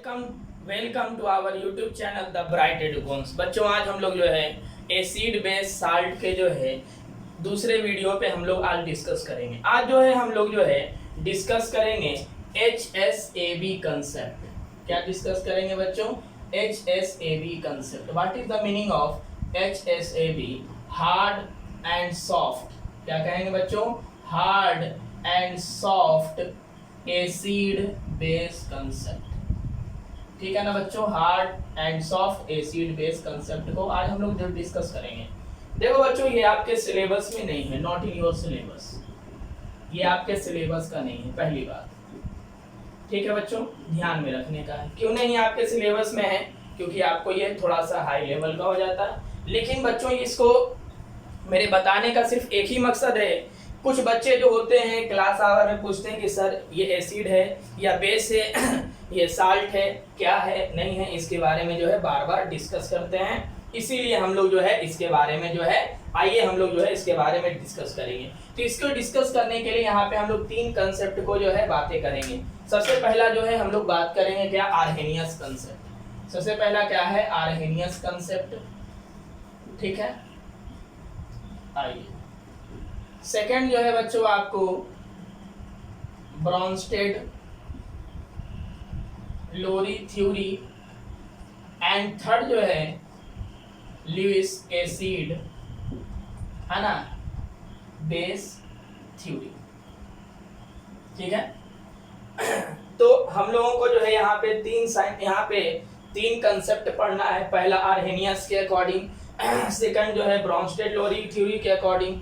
Welcome to our YouTube channel the bright educations. बच्चों आज हम लोग जो है एसिड बेस साल्ट के जो है दूसरे वीडियो पे हम लोग आज डिस्कस करेंगे। आज जो है हम लोग जो है डिस्कस करेंगे HSAB कंसेप्ट। क्या डिस्कस करेंगे बच्चों? HSAB concept. What is the meaning of HSAB? Hard and soft. क्या कहेंगे बच्चों? Hard and soft acid base concept. ठीक है ना बच्चों? Hard and soft acid base concept को आज हम लोग जो डिस्कस करेंगे। देखो बच्चों, ये आपके सिलेबस में नहीं है, नॉट इन योर सिलेबस। ये आपके सिलेबस का नहीं है, पहली बात। ठीक है बच्चों, ध्यान में रखने का है। क्यों नहीं आपके सिलेबस में है? क्योंकि आपको ये थोड़ा सा हाई लेवल का हो जाता है। लेकिन बच्चों इसको मेरे बताने का सिर्फ एक ही मकसद है। कुछ बच्चे जो होते हैं क्लास आवर में पूछते हैं कि सर ये एसिड है या बेस है ये साल्ट है, क्या है नहीं है, इसके बारे में जो है बार बार डिस्कस करते हैं। इसीलिए हम लोग जो है इसके बारे में जो है आइए हम लोग जो है इसके बारे में डिस्कस करेंगे। तो इसको डिस्कस करने के लिए यहाँ पे हम लोग तीन कंसेप्ट को जो है बातें करेंगे। सबसे पहला जो है हम लोग बात करेंगे क्या? Arrhenius concept. सबसे पहला क्या है? Arrhenius concept. ठीक है, आइए। सेकंड जो है बच्चों आपको Bronsted Lowry theory and third जो है लुईस एसिड, है ना, बेस थ्योरी। ठीक है तो हम लोगों को जो है यहाँ पे तीन कंसेप्ट पढ़ना है। पहला आर्हेनियस के अकॉर्डिंग, सेकंड जो है ब्रॉन्स्टेड लोरी थ्योरी के अकॉर्डिंग।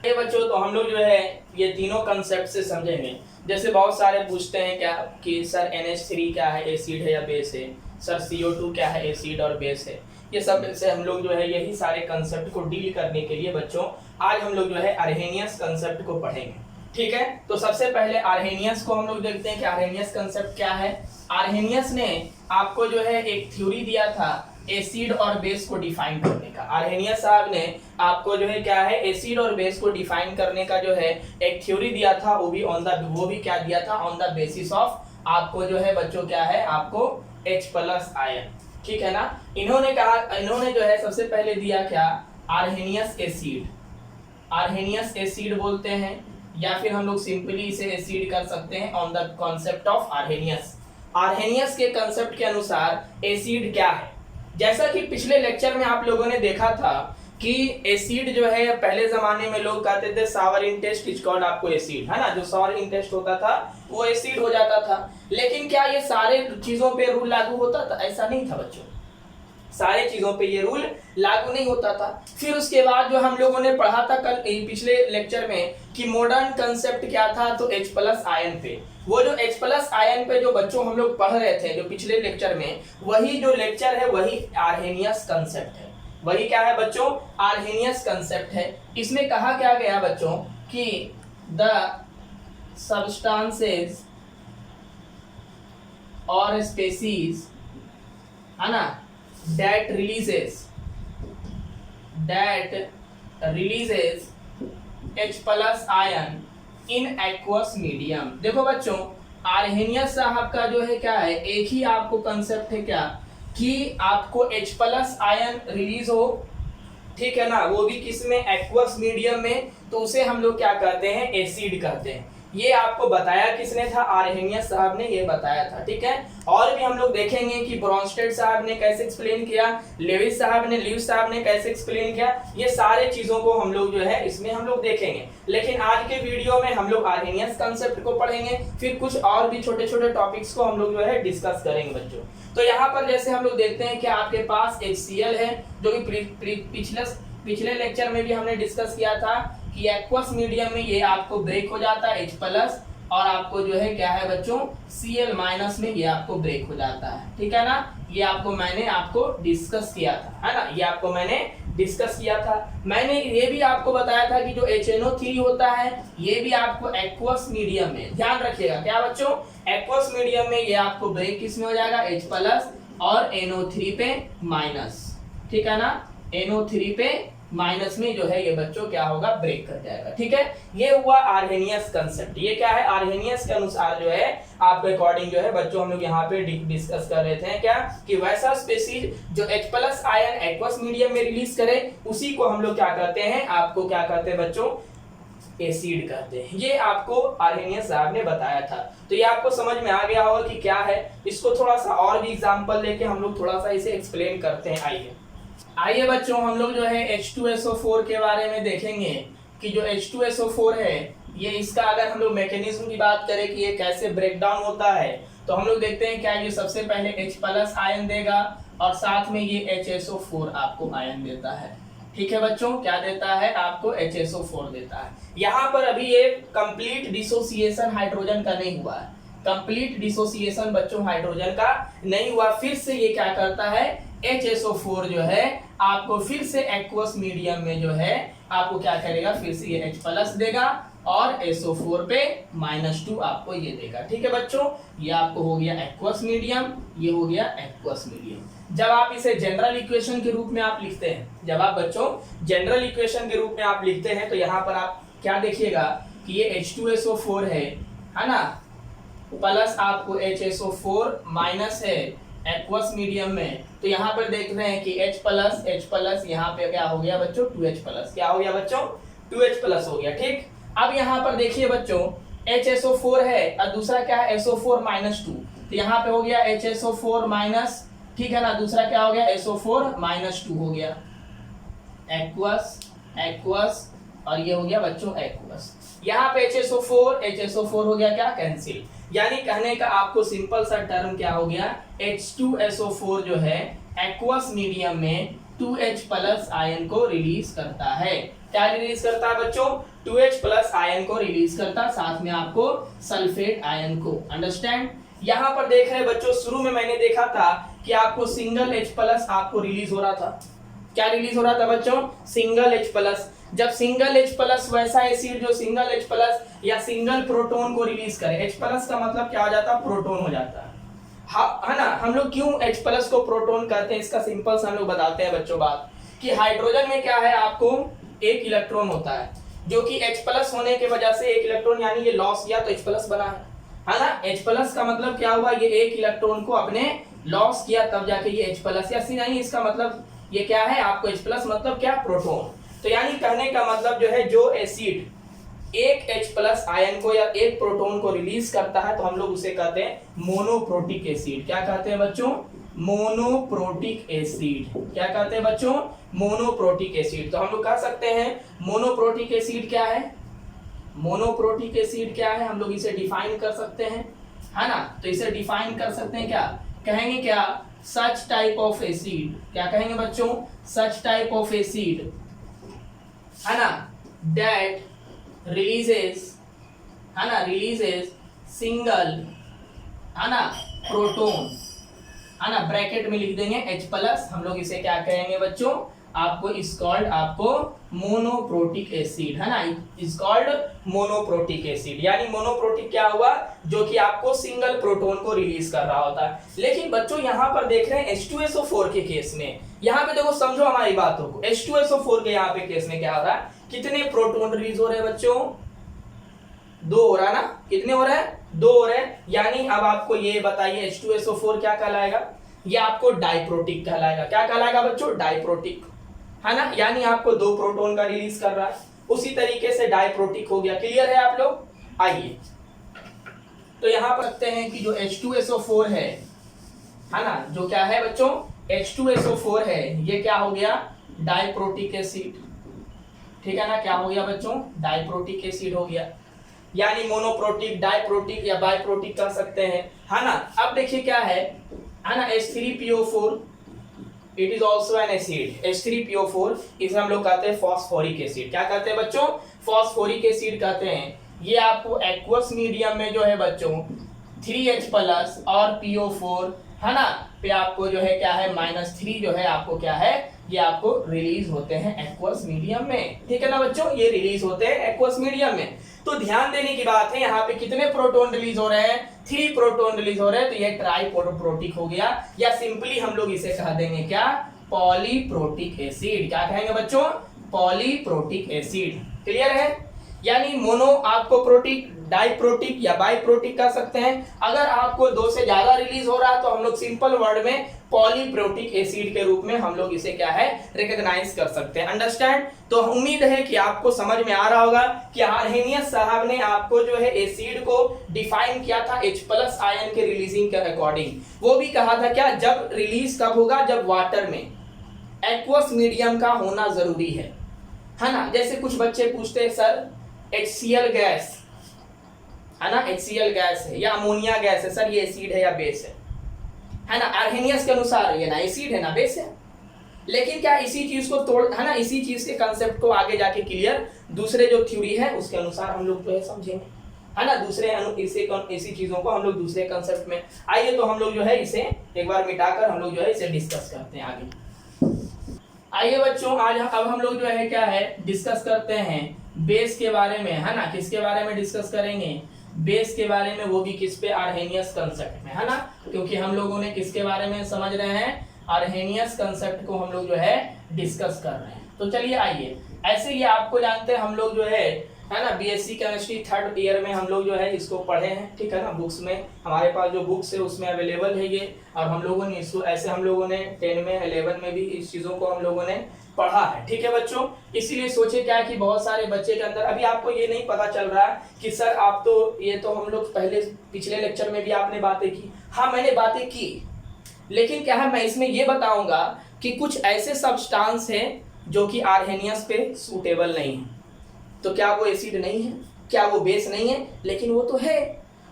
ये बच्चों तो हम लोग जो है ये तीनों कंसेप्ट से समझेंगे। जैसे बहुत सारे पूछते हैं क्या कि सर NH3 क्या है, एसिड है या बेस है? सर CO2 क्या है, एसिड और बेस है? ये सब से हम लोग जो है यही सारे कंसेप्ट को डील करने के लिए बच्चों आज हम लोग जो है आर्हेनियस कंसेप्ट को पढ़ेंगे। ठीक है, तो सबसे पहले आर्हेनियस को हम लोग देखते हैं कि आर्हेनियस कंसेप्ट क्या है। आर्हेनियस ने आपको जो है एक थ्योरी दिया था एसिड और बेस को डिफाइन करने का। आर्हेनियस साहब ने आपको जो है क्या है एसिड और बेस को डिफाइन करने का जो है एक थ्योरी दिया था। वो भी क्या दिया था? ऑन द बेसिस ऑफ आपको जो है बच्चों क्या है आपको H+ आयन। ठीक है ना। इन्होंने जो है सबसे पहले दिया क्या? Arrhenius acid. आर्हेनियस एसिड बोलते हैं या फिर हम लोग सिंपली इसे एसिड कर सकते हैं on the concept of Arrhenius. Arrhenius के कंसेप्ट के अनुसार एसिड क्या है? जैसा कि पिछले लेक्चर में आप लोगों ने देखा था कि एसिड जो है पहले जमाने में लोग कहते थे सावर इन टेस्ट इज कॉल्ड आपको एसिड, है ना। जो सावर इन टेस्ट होता था वो एसिड हो जाता था। लेकिन क्या ये सारे चीजों पे रूल लागू होता था? ऐसा नहीं था बच्चों, सारे चीजों पे ये रूल लागू नहीं होता था। फिर उसके बाद जो हम लोगों ने पढ़ा था कल पिछले लेक्चर में कि मॉडर्न कंसेप्ट क्या था, तो H+ आयन पे। वो जो H+ आयन पे जो बच्चों हम लोग पढ़ रहे थे जो पिछले लेक्चर में, वही जो लेक्चर है वही आर्हेनियस कंसेप्ट है। वही क्या है बच्चों? आर्हेनियस कंसेप्ट है। इसमें कहा क्या गया बच्चों कि द सब्सटेंसेस और स्पीसीज, है ना, that releases H+ ion in aqueous medium। देखो बच्चों, आर्हेनियस साहब का जो है क्या है, एक ही आपको कंसेप्ट है क्या कि आपको H+ आयन रिलीज हो। ठीक है ना, वो भी किस में? एक्वस मीडियम में। तो उसे हम लोग क्या कहते हैं? एसिड कहते हैं। ये आपको बताया किसने था? आर्हेनियस साहब ने ये बताया था। ठीक है, और भी हम लोग देखेंगे कि ब्रॉन्स्टेड साहब ने कैसे एक्सप्लेन किया, लुईस साहब ने कैसे एक्सप्लेन किया। ये सारे चीजों को हम लोग जो है इसमें हम लोग देखेंगे। लेकिन आज के वीडियो में हम लोग आर्हेनियस कंसेप्ट को पढ़ेंगे, फिर कुछ और भी छोटे छोटे टॉपिक्स को हम लोग जो है डिस्कस करेंगे बच्चों। तो यहाँ पर जैसे हम लोग देखते हैं कि आपके पास HCl है, जो कि पिछले लेक्चर में भी हमने डिस्कस किया था कि एक्वस मीडियम में ये आपको ब्रेक हो जाता है H+, और आपको जो है क्या है बच्चों Cl- में ये आपको ब्रेक हो जाता है। ठीक है ना, ये मैंने आपको डिस्कस किया था, है ना, ये आपको मैंने डिस्कस किया था। मैंने ये भी आपको बताया था कि जो HNO3 होता है ये भी आपको एक्वस मीडियम में, ध्यान रखिएगा क्या बच्चों, एक्वस मीडियम में ये आपको ब्रेक किस में हो जाएगा? H+ और NO3 पे माइनस। ठीक है ना, NO3 पे माइनस में जो है ये बच्चों क्या होगा, ब्रेक कर जाएगा। ठीक है, ये हुआ आर्हेनियस कंसेप्ट। ये क्या है, आर्हेनियस के अनुसार जो है आपके अकॉर्डिंग जो है बच्चों हम लोग यहाँ पे डिस्कस कर रहे थे क्या, कि वैसा स्पीसीज जो H+ आयन एक्वस मीडियम में रिलीज करे उसी को हम लोग क्या कहते हैं, आपको क्या कहते हैं बच्चों, एसिड कहते हैं। ये आपको आर्हेनियस साहब ने बताया था। तो ये आपको समझ में आ गया होगा कि क्या है। इसको थोड़ा सा और भी एग्जांपल लेके हम लोग थोड़ा सा इसे एक्सप्लेन करते हैं। आइए बच्चों, हम लोग जो है H2SO4 के बारे में देखेंगे कि जो H2SO4 है ये इसका अगर हम लोग मैकेनिज्म की बात करें कि ये कैसे ब्रेक डाउन होता है, तो हम लोग देखते हैं क्या ये सबसे पहले H+ आयन देगा और साथ में ये HSO4 आपको आयन देता है। ठीक है बच्चों, क्या देता है आपको, HSO4 देता है। यहाँ पर अभी ये कंप्लीट डिसोसिएशन हाइड्रोजन का नहीं हुआ है, कंप्लीट डिसोसिएशन बच्चों हाइड्रोजन का नहीं हुआ। फिर से ये क्या करता है, HSO4 जो है आपको फिर से एक्वस मीडियम में जो है आपको क्या करेगा, फिर से ये H+ देगा और SO4 पे -2 आपको ये देगा। ठीक है बच्चों, ये आपको हो गया एक्वस मीडियम, ये हो गया एक्वस मीडियम। जब आप इसे जनरल इक्वेशन के रूप में आप लिखते हैं, जब आप बच्चों जनरल इक्वेशन के रूप में आप लिखते हैं तो यहाँ पर आप क्या देखिएगा कि ये H2SO4 है ना, प्लस आपको HSO4 माइनस है एक्वस मीडियम में। तो यहाँ पर देख रहे हैं कि H+ यहाँ पे क्या हो गया बच्चों, 2H+। क्या हो गया बच्चों, 2H+ हो गया। ठीक, अब यहाँ पर देखिए बच्चों HSO4 है और दूसरा क्या है, SO4 -2। तो यहाँ पे हो गया HSO4 माइनस, ठीक है ना, दूसरा क्या हो गया, SO4 -2 हो गया, एक्वस एक्वस और ये हो गया बच्चों एक्वस। यहाँ पे HSO4 हो गया क्या, कैंसिल। यानी कहने का आपको सिंपल सा टर्म क्या हो गया, H2SO4 जो है एक्वस मीडियम में 2H+ आयन को रिलीज करता है। क्या रिलीज करता है बच्चों, 2H+ आयन को रिलीज करता, साथ में आपको सल्फेट आयन को। अंडरस्टैंड। यहाँ पर देख रहे हैं बच्चों, शुरू में मैंने देखा था कि आपको सिंगल H+ आपको रिलीज हो रहा था। क्या रिलीज हो रहा था बच्चों, सिंगल H+। जब सिंगल H+ वैसा एसिड जो सिंगल H+ या सिंगल प्रोटॉन को रिलीज करे, H+ का मतलब क्या हो जाता है, प्रोटॉन हो जाता है। है ना, हम लोग क्यों H+ को प्रोटॉन कहते हैं, इसका सिंपल से हम लोग बताते हैं बच्चों बात, कि हाइड्रोजन में क्या है, आपको एक इलेक्ट्रॉन होता है जो कि H+ होने के वजह से एक इलेक्ट्रॉन यानी ये लॉस किया तो H+ बना है ना। H+ का मतलब क्या हुआ, ये एक इलेक्ट्रॉन को अपने लॉस किया तब जाके ये H+ या सी नहीं, इसका मतलब ये क्या है आपको, H+ मतलब क्या, प्रोटॉन। तो यानी कहने का मतलब जो है, जो एसिड एक H+ आयन को या एक प्रोटॉन को रिलीज करता है तो हम लोग उसे कहते हैं मोनोप्रोटिक एसिड। क्या कहते हैं बच्चों, मोनोप्रोटिक एसिड। क्या कहते हैं बच्चों, मोनोप्रोटिक एसिड। तो हम लोग कह सकते हैं मोनोप्रोटिक एसिड क्या है, मोनोप्रोटिक एसिड क्या है, हम लोग इसे डिफाइन कर सकते हैं, है ना। तो इसे डिफाइन कर सकते हैं, क्या कहेंगे, क्या, सच टाइप ऑफ एसिड। क्या कहेंगे बच्चों, सच टाइप ऑफ एसिड, है ना, दैट रिलीजेस, है ना, रिलीजेस सिंगल, है ना, प्रोटॉन, है ना, ब्रैकेट में लिख देंगे H+। हम लोग इसे क्या कहेंगे बच्चों, आपको इज कॉल्ड आपको मोनोप्रोटिक एसिड, है ना, इज कॉल्ड मोनोप्रोटिक एसिड। यानी मोनोप्रोटिक क्या हुआ, जो कि आपको सिंगल प्रोटॉन को रिलीज कर रहा होता है। लेकिन बच्चों यहाँ पर देख रहे हैं H2SO4 के केस में, यहाँ पे देखो समझो हमारी बातों को, H2SO4 के यहाँ पे केस में क्या हो रहा है, कितने प्रोटॉन रिलीज हो रहे हैं बच्चों, 2 हो रहा है ना, कितने हो रहे हैं, 2 हो रहे हैं। यानी अब आपको ये बताइए H2SO4 क्या कहलाएगा, ये आपको डाइप्रोटिक कहलाएगा। क्या कहलाएगा बच्चों, डाइप्रोटिक, है ना, यानी आपको 2 प्रोटॉन का रिलीज कर रहा है, उसी तरीके से डाइप्रोटिक हो गया। क्लियर है आप लोग। आइए तो यहाँ पर रखते हैं कि जो H2SO4 है ना, जो क्या है बच्चों, H2SO4 है, ये क्या हो गया, डाइप्रोटिक एसिड। ठीक है ना, क्या हो गया बच्चों, डाइप्रोटिक एसिड हो गया। यानी मोनोप्रोटिक, डाइप्रोटिक या बाइप्रोटिक कर सकते हैं, है ना। अब देखिए क्या है ना, H3PO4 it is also an acid. H3PO4 इसे हम लोग कहते हैं फॉस्फोरिक एसिड। क्या कहते हैं बच्चों, फॉस्फोरिक एसिड कहते हैं। ये आपको एक्वस मीडियम में जो है बच्चों 3H+ और PO4, है ना, पे आपको जो है क्या है, -3 जो है आपको क्या है, ये आपको रिलीज होते हैं एक्वस मीडियम में। ठीक है ना बच्चों, ये रिलीज होते हैं एक्वस मीडियम में। तो ध्यान देने की बात है, यहाँ पे कितने प्रोटॉन रिलीज हो रहे हैं, 3 प्रोटॉन रिलीज हो रहे हैं। तो ये ट्राइप्रोटिक हो गया, या सिंपली हम लोग इसे कह देंगे क्या, पॉलीप्रोटिक एसिड। क्या कहेंगे बच्चों, पॉलीप्रोटिक एसिड। क्लियर है? यानी मोनो आपको प्रोटिक, डाइप्रोटिक या बाइप्रोटिक कह सकते हैं। अगर आपको दो से ज्यादा रिलीज हो रहा है तो हम लोग सिंपल वर्ड में पॉलीप्रोटिक एसिड के रूप में हम लोग इसे क्या है रिकॉग्नाइज कर सकते हैं। अंडरस्टैंड? तो उम्मीद है कि आपको समझ में आ रहा होगा कि आर्हेनियस साहब ने आपको जो है एसिड को डिफाइन किया था H+ आयन के रिलीजिंग के अकॉर्डिंग। वो भी कहा था क्या, जब रिलीज कब होगा, जब वाटर में एक्वस मीडियम का होना जरूरी है ना। जैसे कुछ बच्चे पूछते हैं सर HCl गैस है ना, HCl गैस है या अमोनिया गैस है, सर ये एसिड है या बेस है ना। आर्हेनियस के अनुसार ये ना एसिड है ना बेस है। लेकिन क्या इसी चीज को तोड़ है ना, इसी चीज के कंसेप्ट को आगे जाके क्लियर दूसरे जो थ्योरी है उसके अनुसार हम लोग जो है समझेंगे है ना। दूसरे इसी चीजों को हम लोग दूसरे कंसेप्ट में। आइए तो हम लोग जो है इसे एक बार मिटाकर हम लोग जो है इसे डिस्कस करते हैं आगे। आइए बच्चों, आज अब हम लोग जो है क्या है डिस्कस करते हैं बेस के बारे में है ना। किसके बारे में डिस्कस करेंगे? बेस के बारे में, वो भी किस पे, आर्हेनियस कंसेप्ट में है ना। क्योंकि हम लोगों ने किसके बारे में समझ रहे हैं, आर्हेनियस कंसेप्ट को हम लोग जो है डिस्कस कर रहे हैं। तो चलिए आइए, ऐसे ही आपको जानते हैं हम लोग जो है ना बीएससी केमिस्ट्री 3rd ईयर में हम लोग जो है इसको पढ़े हैं, ठीक है ना। बुक्स में हमारे पास जो बुक्स है उसमें अवेलेबल है ये, और हम लोगों ने इसको ऐसे हम लोगों ने 10 में 11 में भी इस चीज़ों को हम लोगों ने पढ़ा है, ठीक है बच्चों। इसीलिए सोचे क्या कि बहुत सारे बच्चे के अंदर अभी आपको ये नहीं पता चल रहा है कि सर आप तो ये तो हम लोग पहले पिछले लेक्चर में भी आपने बातें की। हाँ मैंने बातें की, लेकिन क्या है मैं इसमें ये बताऊंगा कि कुछ ऐसे सब्सटेंस हैं जो कि आर्हेनियस पे सूटेबल नहीं है। तो क्या वो एसिड नहीं है, क्या वो बेस नहीं है, लेकिन वो तो है।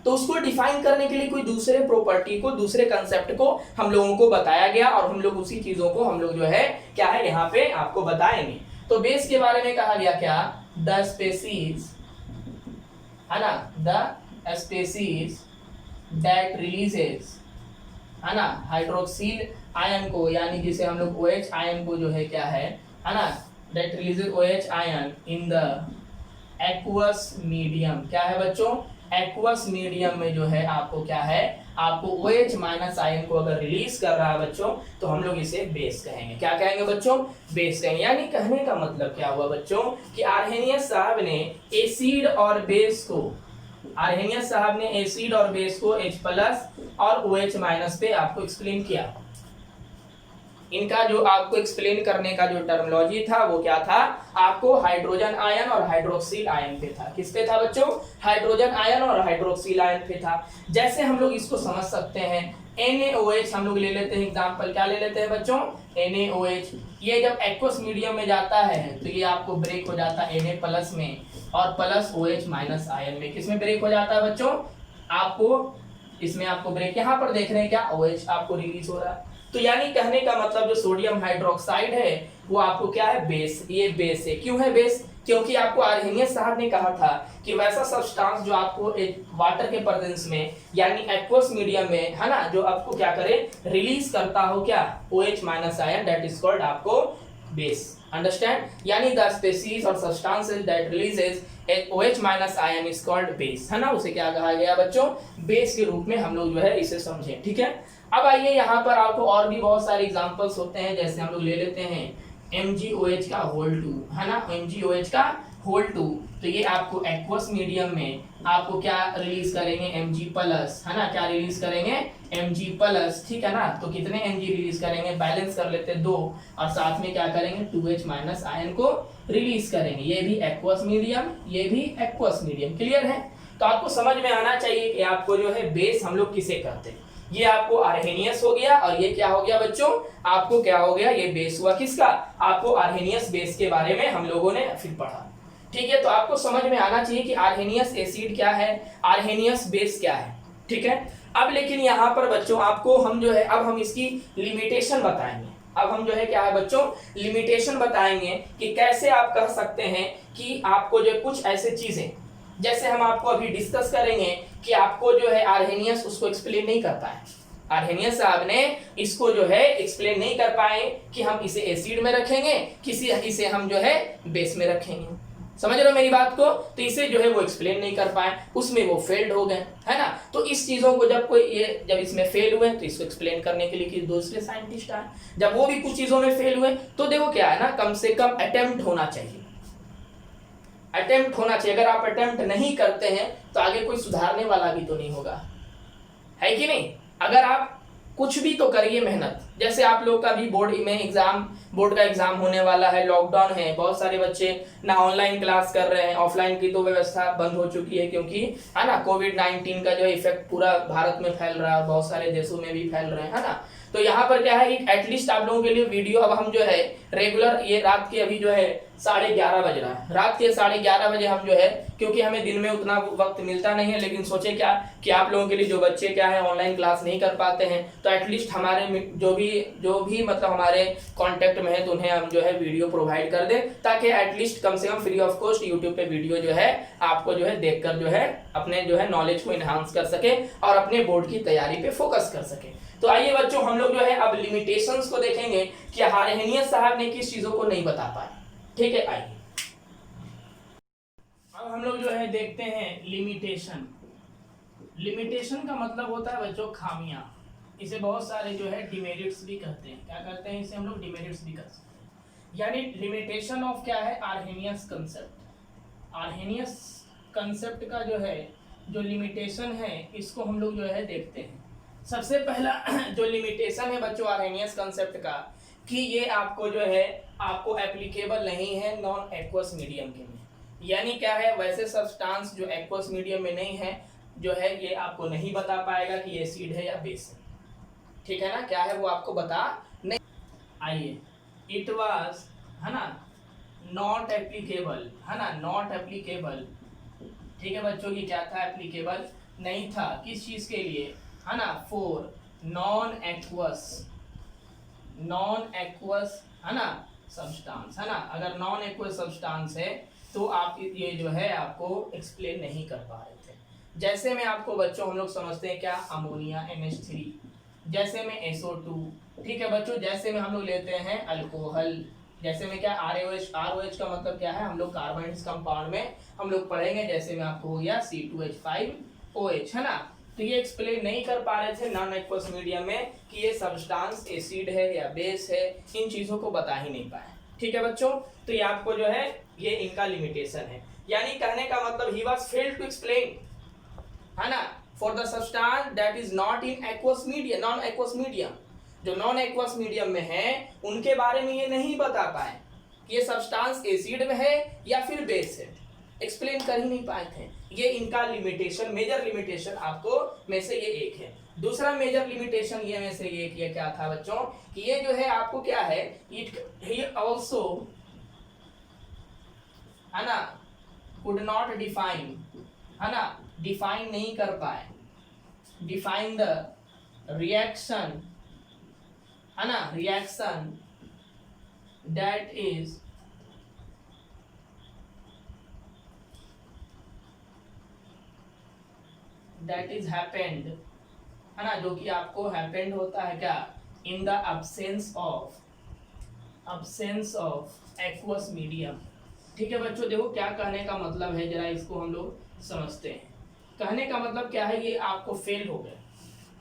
तो उसको डिफाइन करने के लिए कोई दूसरे प्रॉपर्टी को, दूसरे कंसेप्ट को हम लोगों को बताया गया, और हम लोग उसी चीजों को हम लोग जो है क्या है यहाँ पे आपको बताएंगे। तो बेस के बारे में कहा गया क्या, द स्पेसीज है ना, द स्पेसीज दैट रिलीजेस है ना हाइड्रोक्सिल आयन को, यानी जिसे हम लोग OH आयन को जो है क्या है ना, that releases OH ion in the aqueous medium. क्या है बच्चों, एक्वस मीडियम में जो है आपको क्या है, आपको OH- आयन को अगर रिलीज कर रहा है बच्चों तो हम लोग इसे बेस कहेंगे। क्या कहेंगे बच्चों, बेस कहेंगे। यानी कहने का मतलब क्या हुआ बच्चों कि आर्हेनियस साहब ने एसिड और बेस को, आर्हेनियस साहब ने एसिड और बेस को H+ और OH- पे आपको एक्सप्लेन किया। इनका जो आपको एक्सप्लेन करने का जो टर्मिनोलॉजी था वो क्या था, आपको हाइड्रोजन आयन और हाइड्रोक्सिल आयन पे था। किस पे था बच्चों, हाइड्रोजन आयन और हाइड्रोक्सिल आयन पे था। जैसे हम लोग इसको समझ सकते हैं, NaOH हम लोग ले लेते हैं एग्जांपल, क्या ले लेते हैं बच्चों, NaOH। ये जब एक्वस मीडियम में जाता है तो ये आपको ब्रेक हो जाता है Na+ में और प्लस OH- आयन में। किसमें ब्रेक हो जाता है बच्चों, आपको इसमें आपको ब्रेक, यहाँ पर देख रहे हैं क्या OH आपको रिलीज हो रहा है। तो यानी कहने का मतलब जो सोडियम हाइड्रोक्साइड है वो आपको क्या है, बेस। ये बेस है। क्यों है बेस, क्योंकि आपको आर्हेनियस साहब ने कहा था कि वैसा सब्सटेंस जो आपको एक वाटर के प्रेजेंस में यानी एक्वस मीडियम में है ना, जो आपको क्या करे, रिलीज करता हो क्या, OH- ion, that is called आपको बेस। अंडरस्टैंड? यानी द स्पीशीज और substances that releases OH- ion is called base, है ना। उसे क्या कहा गया बच्चों, बेस के रूप में हम लोग जो है इसे समझें, ठीक है। अब आइए यहाँ पर आपको और भी बहुत सारे एग्जांपल्स होते हैं। जैसे हम लोग ले लेते हैं MgOH का होल 2 है ना, MgOH का होल 2। तो ये आपको एक्वस मीडियम में आपको क्या रिलीज करेंगे, Mg+ है ना, क्या रिलीज करेंगे, Mg+, ठीक है ना। तो कितने Mg रिलीज करेंगे, बैलेंस कर लेते हैं 2, और साथ में क्या करेंगे, 2H- आयन को रिलीज करेंगे। ये भी एक्वस मीडियम, ये भी एक्वस मीडियम। क्लियर है? तो आपको समझ में आना चाहिए कि आपको जो है बेस हम लोग किसे कहते हैं। ये आपको आर्हेनियस हो गया, और ये क्या हो गया बच्चों, आपको क्या हो गया, ये बेस हुआ किसका, आपको आर्हेनियस बेस के बारे में हम लोगों ने फिर पढ़ा, ठीक है। तो आपको समझ में आना चाहिए कि आर्हेनियस एसिड क्या है, आर्हेनियस बेस क्या है, ठीक है। अब लेकिन यहाँ पर बच्चों आपको हम जो है, अब हम इसकी लिमिटेशन बताएंगे। अब हम जो है क्या है बच्चों, लिमिटेशन बताएंगे कि कैसे आप कह सकते हैं कि आपको जो कुछ ऐसे चीजें, जैसे हम आपको अभी डिस्कस करेंगे कि आपको जो है आर्हेनियस उसको एक्सप्लेन नहीं कर पाए, आर्हेनियस साहब ने इसको जो है एक्सप्लेन नहीं कर पाए कि हम इसे एसिड में रखेंगे, किसी इसे हम जो है बेस में रखेंगे। समझ रहे हो मेरी बात को? तो इसे जो है वो एक्सप्लेन नहीं कर पाए, उसमें वो फेल्ड हो गए, है ना। तो इस चीजों को जब इसमें फेल हुए तो इसको एक्सप्लेन करने के लिए कि दूसरे साइंटिस्ट आए, जब वो भी कुछ चीजों में फेल हुए तो देखो क्या है ना, कम से कम अटेम्प्ट होना चाहिए, अटेम्प्ट होना चाहिए। अगर आप अटेम्प्ट नहीं करते हैं तो आगे कोई सुधारने वाला भी तो नहीं होगा, है कि नहीं। अगर आप कुछ भी तो करिए मेहनत, जैसे आप लोग का भी बोर्ड का एग्जाम होने वाला है, लॉकडाउन है, बहुत सारे बच्चे ना ऑनलाइन क्लास कर रहे हैं, ऑफलाइन की तो व्यवस्था बंद हो चुकी है, क्योंकि है ना कोविड-19 का जो इफेक्ट पूरा भारत में फैल रहा है, बहुत सारे देशों में भी फैल रहे हैं, है ना। तो यहाँ पर क्या है, एटलीस्ट आप लोगों के लिए वीडियो अब हम जो है रेगुलर, ये रात के अभी जो है 11:30 बज रहा है, रात के 11:30 बजे हम जो है, क्योंकि हमें दिन में उतना वक्त मिलता नहीं है, लेकिन सोचे क्या कि आप लोगों के लिए जो बच्चे क्या है ऑनलाइन क्लास नहीं कर पाते हैं, तो एटलीस्ट हमारे जो भी मतलब हमारे कांटेक्ट में है तो उन्हें हम जो है वीडियो प्रोवाइड कर दें, ताकि एटलीस्ट कम से कम फ्री ऑफ कॉस्ट यूट्यूब पे वीडियो जो है आपको जो है देखकर जो है अपने जो है नॉलेज को इनहांस कर सके और अपने बोर्ड की तैयारी पे फोकस कर सके। तो आइए बच्चों, हम लोग जो है अब लिमिटेशंस को देखेंगे कि आर्हेनियस साहब ने किस चीजों को नहीं बता पाए, ठीक है। आइए अब हम लोग जो है देखते हैं लिमिटेशन। लिमिटेशन का मतलब होता है बच्चों खामियां, इसे बहुत सारे जो है डिमेरिट्स भी कहते हैं। क्या कहते हैं इसे हम लोग? डिमेरिट्स भी कर सकते हैं। यानी लिमिटेशन ऑफ क्या है? Arrhenius concept. आर्हेनियस कंसेप्ट का जो है जो लिमिटेशन है, इसको हम लोग जो है देखते हैं। सबसे पहला जो लिमिटेशन है बच्चों आर्हेनियस कंसेप्ट का, कि ये आपको जो है आपको एप्लीकेबल नहीं है नॉन एक्वस मीडियम के में। यानी क्या है, वैसे सब्सटेंस जो एक्वस मीडियम में नहीं है जो है ये आपको नहीं बता पाएगा कि ये एसिड है या बेस है, ठीक है ना। क्या है वो आपको बता नहीं। आइए, इट वाज, है ना, नॉट एप्लीकेबल, है ना, नॉट एप्लीकेबल, ठीक है बच्चों। ये क्या था? एप्लीकेबल नहीं था, किस चीज के लिए, है ना, फॉर नॉन एक्वस, है ना, सब्सटेंस, है ना। अगर नॉन एक्वस सब्सटेंस है तो आप ये जो है आपको एक्सप्लेन नहीं कर पा रहे थे। जैसे में आपको बच्चों हम लोग समझते हैं क्या, अमोनिया NH3, जैसे में SO2, ठीक है बच्चों। जैसे में हम लोग लेते हैं अल्कोहल, जैसे में क्या ROH का मतलब क्या है, हम लोग कार्बन कंपाउंड में हम लोग पढ़ेंगे। जैसे में आपको हो गया C2H5OH, है ना। तो ये एक्सप्लेन नहीं कर पा रहे थे नॉन एक्वस मीडियम में कि ये सब्सटेंस एसिड है या बेस है, इन चीजों को बता ही नहीं पाए, ठीक है बच्चों। तो ये आपको जो है ये इनका लिमिटेशन है। यानी कहने का मतलब ही वाज फेल्ड टू एक्सप्लेन, है ना, for the substance that is not in aqueous medium, non aqueous medium. जो नॉन एक्वस मीडियम में है उनके बारे में ये नहीं बता पाए कि ये सब्सटेंस एसिड में है या फिर बेस है, एक्सप्लेन कर ही नहीं पाए थे। ये इनका लिमिटेशन, मेजर लिमिटेशन आपको में से ये एक है। दूसरा मेजर लिमिटेशन ये में से ये क्या था बच्चों, कि ये जो है आपको क्या है, इट आल्सो, है ना, कुड नॉट डिफाइन, है ना, डिफाइन नहीं कर पाए, डिफाइन द रिएक्शन, है ना, रिएक्शन दैट इज हैपेंड, है ना, जो कि आपको हैपेंड होता है क्या, in the absence of aqueous medium, ठीक है बच्चों। देखो क्या कहने का मतलब है, जरा इसको हम लोग समझते हैं। कहने का मतलब क्या है, ये आपको फेल हो गए,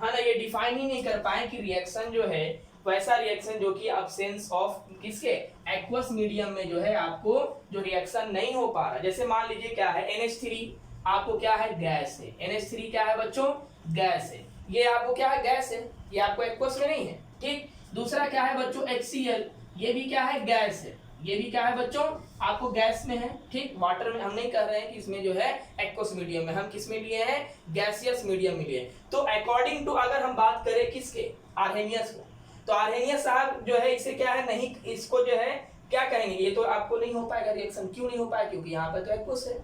है ना, ये डिफाइन ही नहीं कर पाए कि रिएक्शन जो है वैसा रिएक्शन जो कि अब्सेंस ऑफ किसके, एक्वस मीडियम में जो है आपको जो रिएक्शन नहीं हो पा रहा। जैसे मान लीजिए क्या है, NH3 आपको क्या है, गैस है। NH3 क्या है बच्चों, गैस है। ये आपको क्या है, गैस है, ये आपको एक्वस में नहीं है, ठीक। दूसरा क्या है बच्चों, HCl, ये भी क्या है, गैस है। ये भी क्या है बच्चों, आपको गैस में है, ठीक। वाटर में हम नहीं कह रहे हैं कि इसमें जो है एक्वस मीडियम में, हम किस में लिए हैं, गैसियस मीडियम में लिए। तो अकॉर्डिंग टू अगर हम बात करें किसके, आर्हेनियस को, तो आर्हेनियस साहब जो है इसे क्या है, नहीं, इसको जो है क्या कहेंगे, ये तो आपको नहीं हो पाएगा रिएक्शन। क्यों नहीं हो पाएगा, क्योंकि यहाँ पर तो एक्वस है,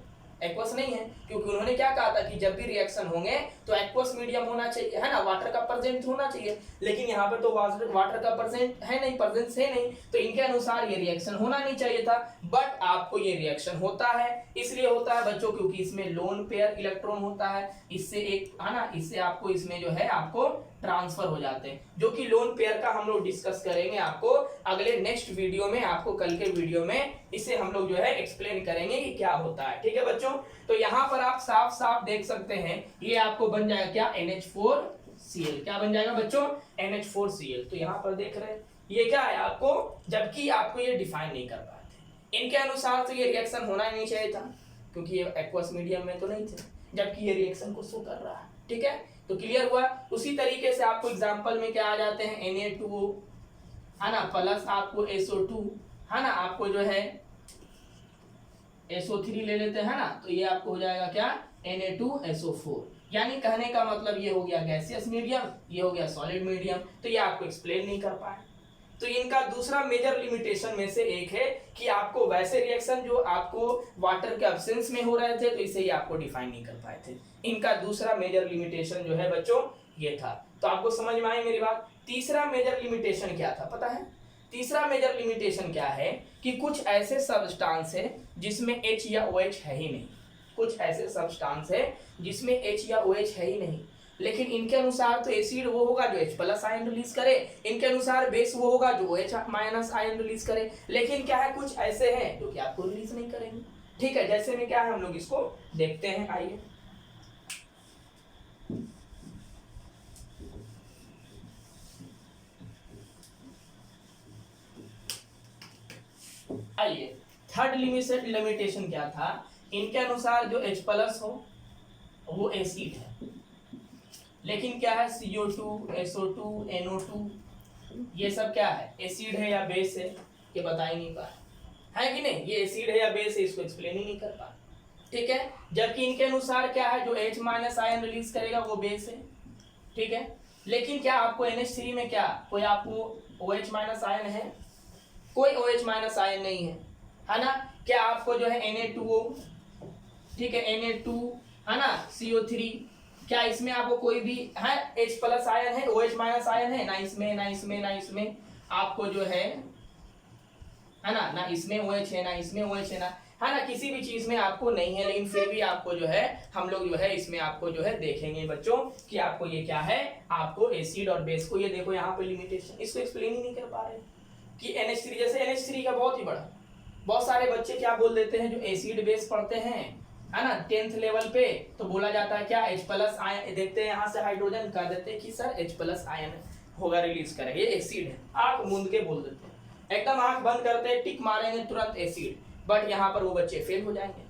एक्वस नहीं है, क्योंकि उन्होंने क्या कहा था कि जब भी रिएक्शन होंगे तो एक्वस मीडियम होना चाहिए, है ना, वाटर का प्रेजेंट होना चाहिए, लेकिन यहाँ पे तो वाटर का प्रेजेंट है नहीं, प्रेजेंस है नहीं, तो इनके अनुसार ये रिएक्शन होना नहीं चाहिए था, बट आपको ये रिएक्शन होता है। इसलिए होता है बच्चों क्योंकि इसमें लोन पेयर इलेक्ट्रॉन होता है, इससे एक, है ना, इससे आपको इसमें जो है आपको ट्रांसफर हो जाते हैं, जो कि लोन पेयर का हम लोग डिस्कस करेंगे आपको अगले नेक्स्ट वीडियो में, आपको कल के वीडियो में इसे हम लोग जो है एक्सप्लेन करेंगे कि क्या होता है। ठीक है बच्चों, तो यहाँ पर आप साफ साफ देख सकते हैं ये आपको बन जाएगा क्या, NH4Cl। क्या बन जाएगा बच्चों, NH4Cl। तो यहाँ पर देख रहे हैं ये क्या है आपको, जबकि आपको ये डिफाइन नहीं कर पाए थे, इनके अनुसार तो ये रिएक्शन होना ही नहीं चाहिए था, क्योंकि ये एक्वस मीडियम में तो नहीं थे, जबकि ये रिएक्शन को शो कर रहा है। ठीक है, तो क्लियर हुआ। उसी तरीके से आपको एग्जांपल में क्या आ जाते हैं, Na2O, है ना, प्लस आपको SO2, है ना, आपको जो है SO3 ले लेते हैं ना, तो ये आपको हो जाएगा क्या, Na2SO4। यानी कहने का मतलब ये हो गया गैसियस मीडियम, ये हो गया सॉलिड मीडियम, तो ये आपको एक्सप्लेन नहीं कर पाए। तो इनका दूसरा मेजर लिमिटेशन में से एक है कि आपको वैसे रिएक्शन जो आपको वाटर के एब्सेंस में हो रहे थे, तो इसे ही आपको डिफाइन नहीं कर पाए थे। इनका दूसरा मेजर लिमिटेशन जो है बच्चों ये था। तो आपको समझ में आई मेरी बात। तीसरा मेजर लिमिटेशन क्या था पता है, तीसरा मेजर लिमिटेशन क्या है कि कुछ ऐसे सब्सटेंस है जिसमें H या OH है ही नहीं, कुछ ऐसे सब्सटेंस है जिसमें H या OH है ही नहीं, लेकिन इनके अनुसार तो एसिड वो होगा जो H+ आयन रिलीज करे, इनके अनुसार बेस वो होगा जो OH- आयन रिलीज करे, लेकिन क्या है कुछ ऐसे हैं जो कि आपको रिलीज नहीं करेंगे। ठीक है, जैसे में क्या है हम लोग इसको देखते हैं, आइए। आइए, थर्ड लिमिटेशन क्या था, इनके अनुसार जो H+ हो वो एसिड है, लेकिन क्या है CO2, SO2, NO2 ये सब क्या है, एसिड है या बेस है, ये बता ही नहीं पा है कि नहीं, ये एसिड है या बेस है, इसको एक्सप्लेन ही नहीं कर पा। ठीक है, जबकि इनके अनुसार क्या है, जो H- आयन रिलीज करेगा वो बेस है। ठीक है, लेकिन क्या आपको NH3 में क्या कोई आपको OH- आयन है, कोई OH- आयन नहीं है ना। क्या आपको जो है Na2O, ठीक है, Na2, है ना, CO3, क्या इसमें आपको कोई भी है H+ आयन है, OH- आयन है, ना इसमें ना इसमें ना इसमें आपको जो है ना इसमें OH है ना इसमें OH है ना, किसी भी चीज में आपको नहीं है, लेकिन फिर भी आपको जो है हम लोग जो है इसमें आपको जो है देखेंगे बच्चों कि आपको ये क्या है, आपको एसिड और बेस को, ये देखो यहाँ पे लिमिटेशन, इसको एक्सप्लेन ही नहीं कर पा रहे कि NH3, जैसे NH3 का बहुत ही बड़ा, बहुत सारे बच्चे क्या बोल देते हैं जो एसिड बेस पढ़ते हैं, है ना, 10th लेवल पे, तो बोला जाता है क्या H+ आयन, देखते हैं यहाँ से हाइड्रोजन, कह देते हैं कि सर H+ आयन होगा रिलीज करेंगे, ये एसिड है, आंख मूंद के बोल देते हैं, एकदम आंख बंद करते हैं, टिक मारेंगे तुरंत एसिड, बट यहाँ पर वो बच्चे फेल हो जाएंगे,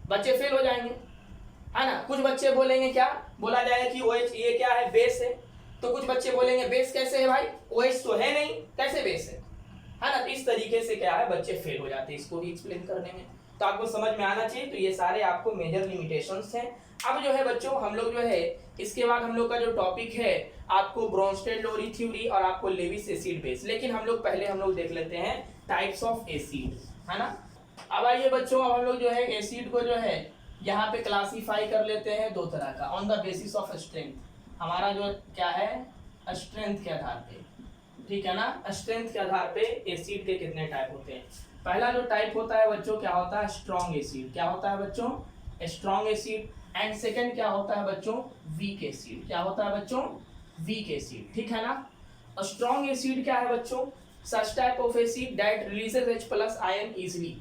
बच्चे फेल हो जाएंगे, है ना। कुछ बच्चे बोलेंगे क्या, बोला जाएगा कि OH ये क्या है, बेस है, तो कुछ बच्चे बोलेंगे बेस कैसे है भाई, OH तो है नहीं, कैसे बेस है ना। तो इस तरीके से क्या है बच्चे फेल हो जाते हैं इसको भी एक्सप्लेन करने में, तो आपको समझ में आना चाहिए। तो ये सारे आपको मेजर लिमिटेशंस हैं। अब जो है बच्चों हम लोग जो है इसके बाद हम लोग का जो टॉपिक है आपको ब्रोंस्टेड-लोरी थ्योरी और आपको लेविस एसिड बेस, लेकिन हम लोग पहले हम लोग देख लेते हैं टाइप्स ऑफ एसिड, है ना। अब आइए बच्चों, अब हम लोग जो है एसिड को जो है यहाँ पे क्लासीफाई कर लेते हैं दो तरह का, on the basis of strength, हमारा जो क्या है स्ट्रेंथ के आधार पे, ठीक है ना, स्ट्रेंथ के आधार पे एसिड के कितने टाइप होते हैं। पहला जो टाइप होता है बच्चों क्या होता है, स्ट्रॉन्ग एसिड, क्या होता है बच्चों, स्ट्रॉन्ग एसिड। एंड सेकंड क्या होता है बच्चों, वीक एसिड, क्या होता है बच्चों, वीक एसिड, ठीक है ना। स्ट्रॉन्ग एसिड क्या है बच्चों, such type of acid that releases H+ ion easily,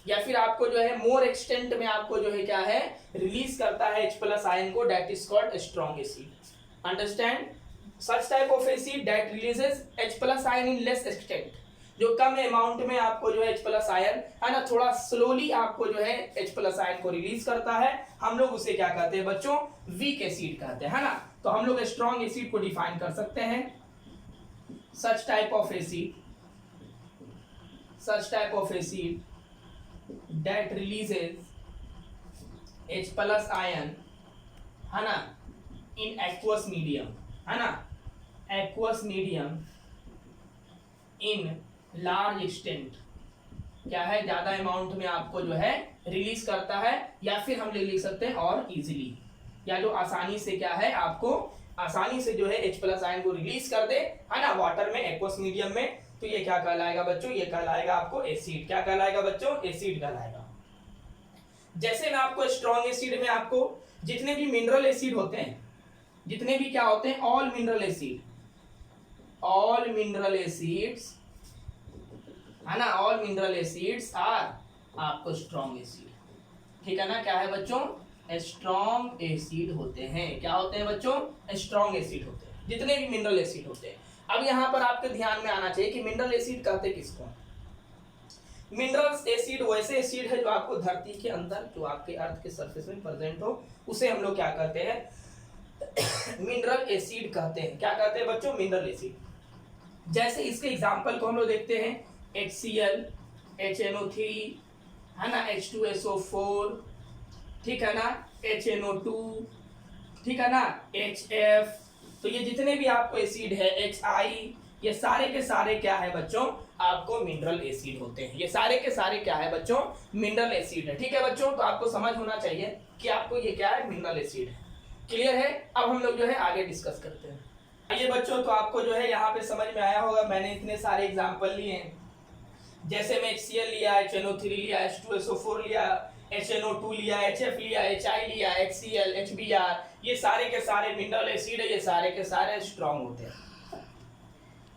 या फिर आपको जो है मोर एक्सटेंट में आपको जो है क्या है रिलीज करता है H+ आयन को, that is called strong acid. Understand, such type of acid that releases H+ ion in less extent, जो कम अमाउंट में आपको जो है H+ आयन, है ना, थोड़ा स्लोली आपको जो है H+ आयन को रिलीज करता है, हम लोग उसे क्या कहते हैं बच्चों, वीक एसिड कहते हैं, है ना। तो हम लोग स्ट्रॉन्ग एसिड को डिफाइन कर सकते हैं, such type of acid that releases H+ ion, है ना, in aqueous medium, है ना, aqueous medium in large extent, क्या है ज्यादा अमाउंट में आपको जो है रिलीज करता है, या फिर हम लिख सकते हैं और इजीली, या जो आसानी से क्या है आपको आसानी से जो है H+ आयन को रिलीज कर दे, है ना, वाटर में, एक्वस मीडियम में, तो ये क्या कहलाएगा बच्चों, ये कहलाएगा आपको एसिड। क्या कहलाएगा बच्चों, एसिड कहलाएगा। जैसे मैं आपको स्ट्रॉन्ग एसिड में आपको जितने भी मिनरल एसिड होते हैं, जितने भी क्या होते हैं, ऑल मिनरल एसिड्स, है ना, ऑल मिनरल एसिड्स आर आपको स्ट्रॉन्ग एसिड, ठीक है ना। क्या है बच्चों, स्ट्रॉन्ग एसिड होते हैं। क्या होते हैं बच्चों, स्ट्रॉन्ग एसिड होते हैं, जितने भी मिनरल एसिड होते हैं। अब यहाँ पर आपके ध्यान में आना चाहिए कि मिनरल एसिड कहते किसको। मिनरल एसिड वैसे एसिड है जो आपको धरती के अंदर, जो आपके अर्थ के सरफेस में प्रेजेंट हो, उसे हम लोग क्या कहते हैं, मिनरल एसिड कहते हैं। क्या कहते हैं बच्चों, मिनरल एसिड। जैसे इसके एग्जांपल को हम लोग देखते हैं, HCl, HNO3, है ना, H2SO4, ठीक है ना, HNO2, ठीक है ना, HF, तो ये जितने भी आपको एसिड है, HI, ये सारे के सारे क्या है बच्चों, आपको मिनरल एसिड होते हैं। ये सारे के सारे क्या है बच्चों, मिनरल एसिड है, ठीक है बच्चों। तो आपको समझ होना चाहिए कि आपको ये क्या है, मिनरल एसिड है। क्लियर है। अब हम लोग जो है आगे डिस्कस करते हैं। आइए बच्चों, तो आपको जो है यहाँ पे समझ में आया होगा, मैंने इतने सारे एग्जाम्पल लिए हैं। जैसे मैं HCl लिया, HNO3 लिया, H2SO4 लिया, HNO2 लिया, HF लिया, HI लिया, HCl, HBr, ये सारे के सारे मिनरल एसिड है, ये सारे के सारे स्ट्रॉन्ग होते हैं,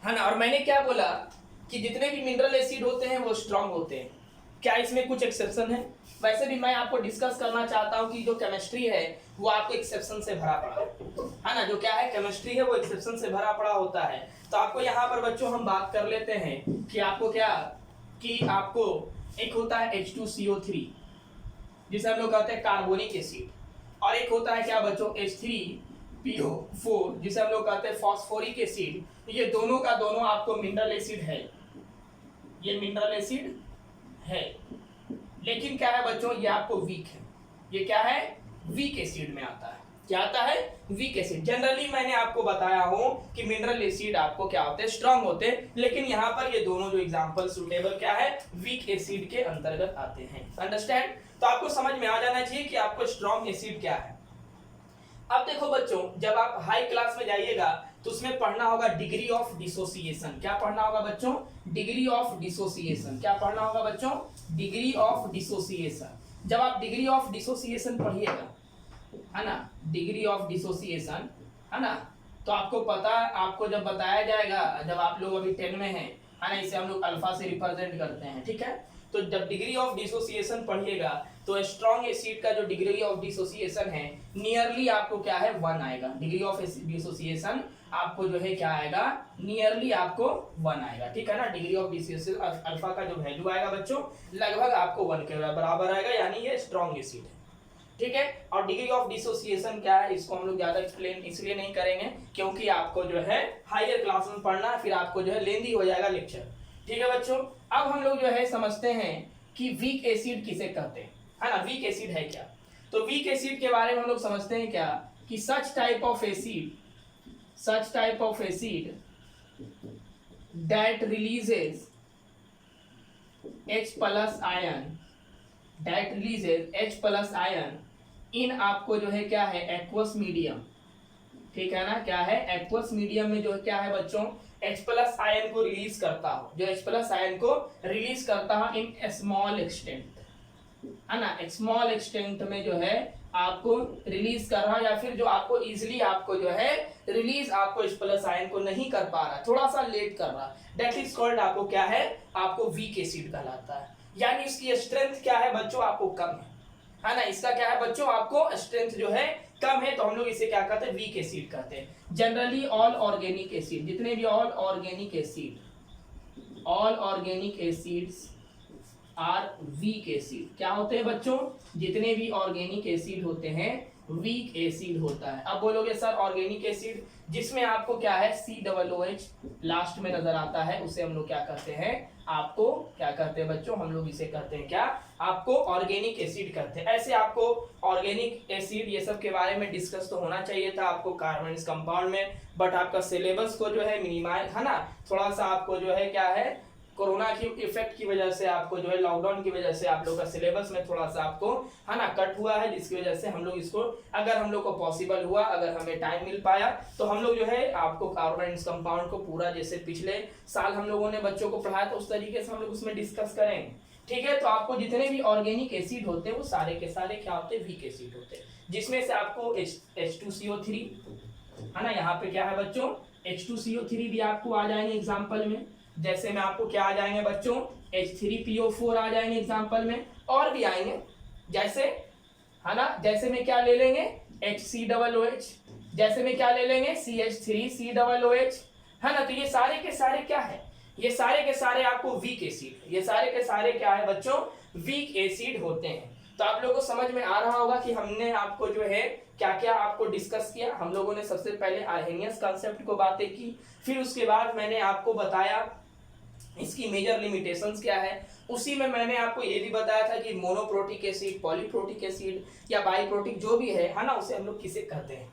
है ना। और मैंने क्या बोला कि जितने भी मिनरल एसिड होते हैं वो स्ट्रॉन्ग होते हैं। क्या इसमें कुछ एक्सेप्शन है? वैसे भी मैं आपको डिस्कस करना चाहता हूं कि जो केमिस्ट्री है वो आपको एक्सेप्शन से भरा पड़ा है ना। जो क्या है, केमिस्ट्री है वो एक्सेप्शन से भरा पड़ा होता है। तो आपको यहाँ पर बच्चों हम बात कर लेते हैं कि आपको क्या, कि आपको एक होता है H2CO3 जिसे हम लोग कहते हैं कार्बोनिक एसिड, और एक होता है क्या बच्चों, H3PO4 जिसे हम लोग कहते हैं फॉस्फोरिक एसिड। ये दोनों का दोनों आपको मिनरल एसिड है, ये मिनरल एसिड है, लेकिन क्या है बच्चों, ये आपको वीक है। ये क्या है, वीक एसिड में आता है। क्या आता है, वीक एसिड। जनरली मैंने आपको बताया हो कि मिनरल एसिड आपको क्या होते हैं, स्ट्रांग होते हैं, लेकिन यहाँ पर ये दोनों जो एग्जांपल सुटेबल क्या है, वीक एसिड के अंतर्गत आते हैं। अंडरस्टैंड। तो आपको समझ में आ जाना चाहिए कि आपको स्ट्रॉन्ग एसिड क्या है। अब देखो बच्चों, जब आप हाई क्लास में जाइएगा तो उसमें पढ़ना होगा डिग्री ऑफ डिसोसिएशन। क्या पढ़ना होगा बच्चों, डिग्री ऑफ डिसोसिएशन। क्या पढ़ना होगा बच्चों, डिग्री ऑफ डिसोसिएशन। जब आप डिग्री ऑफ डिसोसिएशन पढ़िएगा, है ना, डिग्री ऑफ डिसोसिएशन, है ना, तो आपको पता, आपको जब बताया जाएगा, जब आप लोग अभी 10 में हैं, है ना, इसे हम लोग अल्फा से रिप्रेजेंट करते हैं, ठीक है। तो जब डिग्री ऑफ डिसोसिएशन पढ़िएगा तो स्ट्रॉन्ग एसिड का जो डिग्री ऑफ डिसोसिएशन है नियरली आपको क्या है, 1 आएगा। डिग्री ऑफ डिसोसिएशन आपको जो है क्या आएगा, नियरली आपको 1 आएगा, ठीक है ना। डिग्री ऑफ डिसोसिएशन अल्फा का जो वैल्यू आएगा बच्चों लगभग आपको 1 के बराबर आएगा, यानी ये स्ट्रॉन्ग एसिड है, ठीक है। और डिग्री ऑफ डिसोसिएशन क्या है, इसको हम लोग ज्यादा एक्सप्लेन इसलिए नहीं करेंगे क्योंकि आपको जो है हायर क्लास में पढ़ना है, फिर आपको जो है लेंदी हो जाएगा लेक्चर, ठीक है बच्चों। अब हम लोग जो है समझते हैं कि वीक एसिड किसे कहते हैं, है ना, वीक एसिड है क्या। तो वीक एसिड के बारे में हम लोग समझते हैं क्या, कि such type of acid that releases H+ ion इन आपको जो है क्या है, एक्वस मीडियम, ठीक है ना। क्या है, एक्वस मीडियम में जो क्या है बच्चों, H+ आयन को रिलीज करता हो, जो H+ आयन को रिलीज करता हो इन स्मॉल एक्सटेंट, है ना, स्मॉल एक्सटेंट में जो है आपको रिलीज कर रहा, या फिर जो आपको इजिली आपको जो है रिलीज आपको H+ आयन को नहीं कर पा रहा, थोड़ा सा लेट कर रहा, दैट इज कॉल्ड आपको क्या है, आपको वीक एसिड कहलाता है। यानी इसकी स्ट्रेंथ क्या है बच्चों, आपको कम है ना। इसका क्या है बच्चों, आपको स्ट्रेंथ जो है कम है, तो हम लोग इसे क्या कहते हैं, वीक एसिड कहते हैं। जनरली ऑल ऑर्गेनिक एसिड, जितने भी all organic acids are weak acid. क्या होते हैं बच्चों, जितने भी ऑर्गेनिक एसिड होते हैं वीक एसिड होता है। अब बोलोगे सर ऑर्गेनिक एसिड जिसमें आपको क्या है, COOH लास्ट में नजर आता है, उसे हम लोग क्या कहते हैं, आपको क्या कहते हैं बच्चों, हम लोग इसे कहते हैं क्या, आपको ऑर्गेनिक एसिड कहते हैं। ऐसे आपको ऑर्गेनिक एसिड ये सब के बारे में डिस्कस तो होना चाहिए था आपको कार्बनिक कंपाउंड में, बट आपका सिलेबस को जो है मिनिमाइज, है ना, थोड़ा सा आपको जो है क्या है, कोरोना की इफेक्ट की वजह से आपको जो है लॉकडाउन की वजह से आप लोग का सिलेबस में थोड़ा सा आपको है ना कट हुआ है, जिसकी वजह से हम लोग इसको, अगर हम लोग को पॉसिबल हुआ, अगर हमें टाइम मिल पाया तो हम लोग जो है आपको कार्बोनाइल कंपाउंड को पूरा जैसे पिछले साल हम लोगों ने बच्चों को पढ़ाया तो उस तरीके से हम लोग उसमें डिस्कस करेंगे। ठीक है, तो आपको जितने भी ऑर्गेनिक एसिड होते हैं वो सारे के सारे क्या होते हैं, वीक एसिड होते हैं, जिसमें से आपको H2CO3 है ना, यहाँ पे क्या है बच्चों, H2CO3 भी आपको आ जाएंगे एग्जाम्पल में, जैसे में आपको क्या आ जाएंगे बच्चों, H3PO4 आ जाएंगे एग्जाम्पल में, और भी आएंगे जैसे है ना, जैसे में क्या ले लेंगे HCOOH, जैसे में क्या ले लेंगे CH3COOH, है ना। तो ये सारे के सारे क्या है, ये सारे के सारे आपको वीक एसिड, ये सारे के सारे क्या है बच्चों, वीक एसिड होते हैं। तो आप लोगों को समझ में आ रहा होगा कि हमने आपको जो है क्या क्या आपको डिस्कस किया। हम लोगों ने सबसे पहले आर्हेनियस कॉन्सेप्ट को बातें की, फिर उसके बाद मैंने आपको बताया इसकी मेजर लिमिटेशंस क्या है, उसी में मैंने आपको ये भी बताया था कि मोनोप्रोटिक एसिड, पॉलीप्रोटिक एसिड या बाइप्रोटिक जो भी है ना, उसे हम लोग किसे कहते हैं।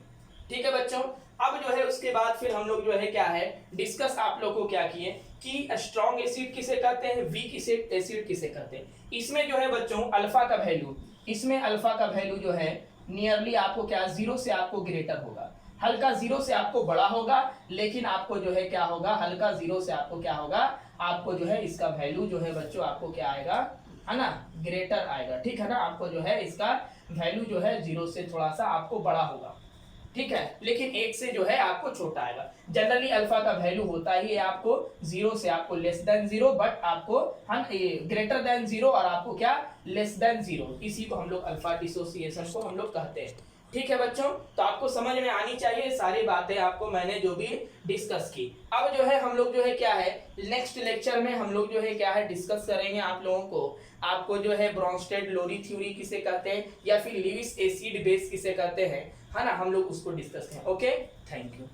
ठीक है बच्चों, अब जो है उसके बाद फिर हम लोग जो है क्या है डिस्कस आप लोग को क्या किए कि स्ट्रॉन्ग एसिड किसे कहते हैं, वीक एसिड किसे कहते हैं। इसमें जो है बच्चों अल्फा का वैल्यू, इसमें अल्फा का वैल्यू जो है नियरली आपको क्या, 0 से आपको ग्रेटर होगा, हल्का 0 से आपको बड़ा होगा, लेकिन आपको जो है क्या होगा, हल्का 0 से आपको क्या होगा, आपको जो है इसका वैल्यू जो है बच्चों आपको क्या आएगा, है ना, ग्रेटर आएगा। ठीक है ना, आपको जो है इसका वैल्यू जो है 0 से थोड़ा सा आपको बड़ा होगा, ठीक है, लेकिन 1 से जो है आपको छोटा आएगा। जनरली अल्फा का वैल्यू होता ही है आपको 0 से आपको लेस देन 0, बट आपको हम ग्रेटर देन 0 और आपको क्या लेस देन 0, इसी को हम लोग अल्फा डिसोसिएशन को हम लोग कहते हैं। ठीक है बच्चों, तो आपको समझ में आनी चाहिए सारी बातें आपको मैंने जो भी डिस्कस की। अब जो है हम लोग जो है क्या है नेक्स्ट लेक्चर में हम लोग जो है क्या है डिस्कस करेंगे आप लोगों को, आपको जो है ब्रोंस्टेड लोरी थ्योरी किसे कहते हैं या फिर लिविस एसिड बेस किसे कहते हैं, है ना, हम लोग उसको डिस्कस करें। Okay, thank you.